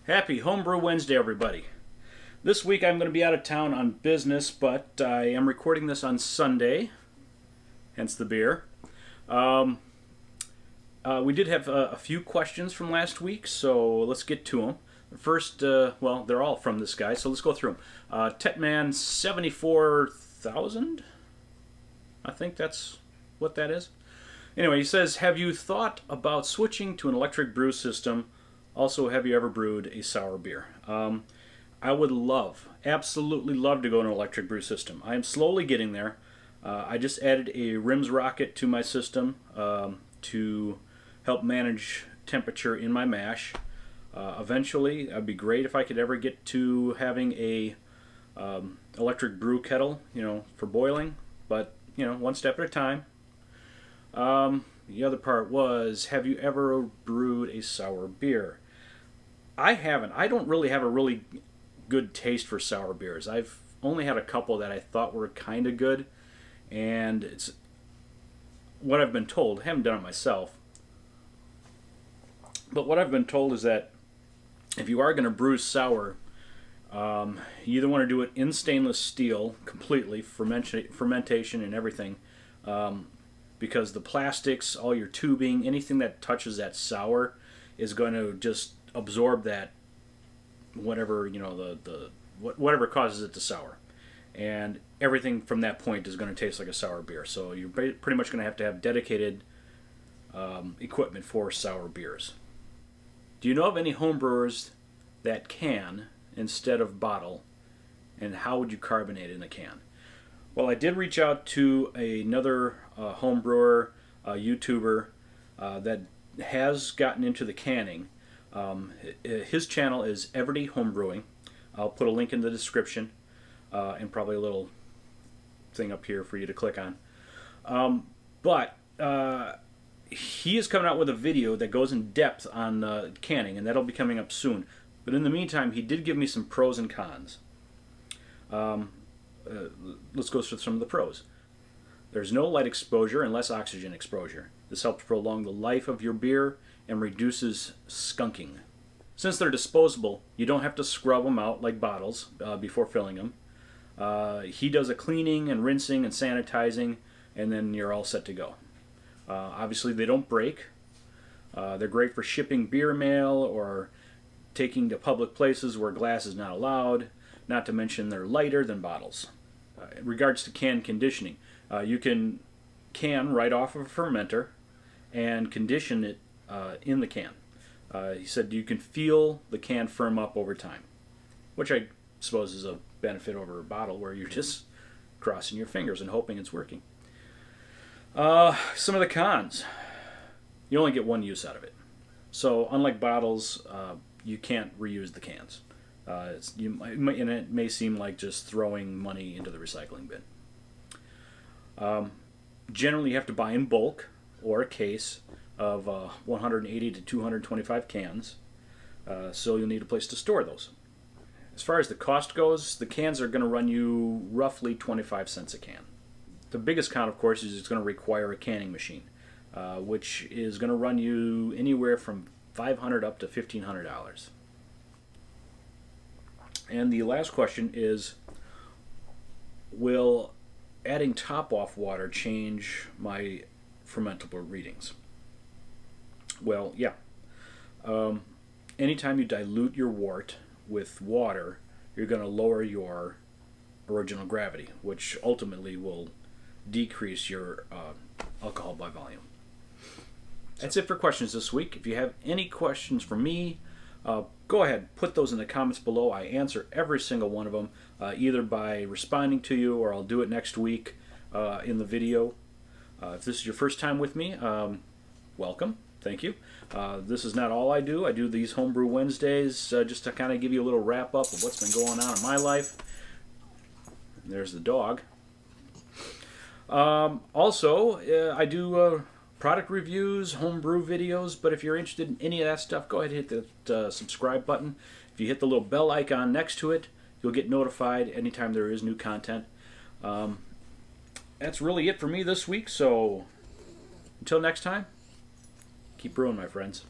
Happy Home Brew Wednesday, everybody. This week I'm going to be out of town on business, but I am recording this on Sunday, hence the beer. We did have a few questions from last week, so let's get to them. First, well, they're all from this guy, so let's go through them. Tetman 74,000? I think that's what that is. Anyway, he says, have you thought about switching to an electric brew system? Also, have you ever brewed a sour beer? I would absolutely love to go to an electric brew system. I am slowly getting there. I just added a RIMS rocket to my system to help manage temperature in my mash. Eventually, it'd be great if I could ever get to having a electric brew kettle, for boiling. But one step at a time. The other part was, have you ever brewed a sour beer? I haven't. I don't really have a really good taste for sour beers. I've only had a couple that I thought were kind of good, and it's what I've been told. I haven't done it myself, but what I've been told is that if you are going to brew sour, you either want to do it in stainless steel completely, fermentation and everything, because the plastics, all your tubing, anything that touches that sour is going to just absorb that whatever whatever causes it to sour, and everything from that point is going to taste like a sour beer. So you're pretty much going to have dedicated equipment for sour beers. Do you know of any home brewers that can instead of bottle, and how would you carbonate in a can? Well, I did reach out to another home brewer, YouTuber that has gotten into the canning. His channel is Everyday Home Brewing. I'll put a link in the description and probably a little thing up here for you to click on. But he is coming out with a video that goes in depth on canning, and that'll be coming up soon. But in the meantime, he did give me some pros and cons. Let's go through some of the pros. There's no light exposure and less oxygen exposure. This helps prolong the life of your beer and reduces skunking. Since they're disposable, you don't have to scrub them out like bottles before filling them. He does a cleaning and rinsing and sanitizing, and then you're all set to go. Obviously, they don't break. They're great for shipping beer mail or taking to public places where glass is not allowed. Not to mention they're lighter than bottles. In regards to can conditioning, you can right off of a fermenter and condition it in the can. He said you can feel the can firm up over time, which I suppose is a benefit over a bottle where you're just crossing your fingers and hoping it's working. Some of the cons. You only get one use out of it. So unlike bottles, you can't reuse the cans. And it may seem like just throwing money into the recycling bin. Generally, you have to buy in bulk or a case of 180 to 225 cans, so you'll need a place to store those. As far as the cost goes, the cans are going to run you roughly 25 cents a can. The biggest con, of course, is it's going to require a canning machine, which is going to run you anywhere from $500 up to $1,500. And the last question is, will adding top-off water change my fermentable readings? Well, yeah. Anytime you dilute your wort with water, you're going to lower your original gravity, which ultimately will decrease your alcohol by volume. That's it for questions this week. If you have any questions for me, go ahead, put those in the comments below. I answer every single one of them, either by responding to you or I'll do it next week in the video. If this is your first time with me, welcome. Thank you. This is not all I do. I do these Home Brew Wednesdays just to kind of give you a little wrap up of what's been going on in my life. There's the dog. Also, I do product reviews, homebrew videos, but if you're interested in any of that stuff, go ahead and hit the subscribe button. If you hit the little bell icon next to it, you'll get notified anytime there is new content. That's really it for me this week, so until next time, keep brewing, my friends.